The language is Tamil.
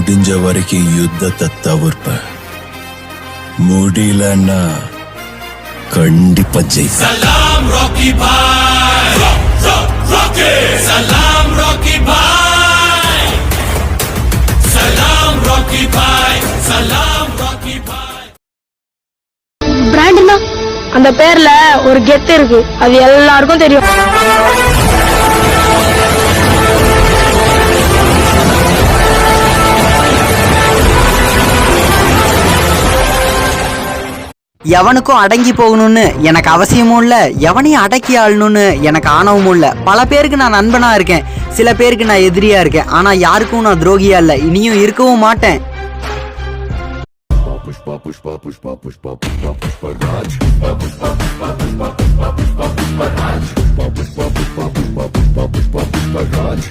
முடிஞ்ச வரைக்கும் யுத்தத்தை தவிர்ப்பேன். முடியலன்னா கண்டிப்பா ஜெயிப்பேன். சலாம் ராக்கி பாய், ராக்கி சலாம் ராக்கி பாய், சலாம் ராக்கி பாய், சலாம் ராக்கி பாய். பிராண்ட்னா அந்த பேர்ல ஒரு கெத்து இருக்கு, அது எல்லாருக்கும் தெரியும். எவனுக்கும் அடங்கி போகணும்னு எனக்கு அவசியமும் இல்ல, எவனையும் அடக்கி ஆளணும்னு எனக்கு ஆணவமும் இல்ல. பல பேருக்கு நான் நண்பனா இருக்கேன், சில பேருக்கு நான் எதிரியா இருக்கேன். ஆனா யாருக்கும் நான் துரோகியா இல்ல, இனியும் இருக்கவும் மாட்டேன். पुष्पा पुष्पा पुष्पा पुष्पा पुष्पा पुष्पा राज पुष्पा राज पुष्पा पुष्पा पुष्पा पुष्पा पुष्पा पुष्पा राज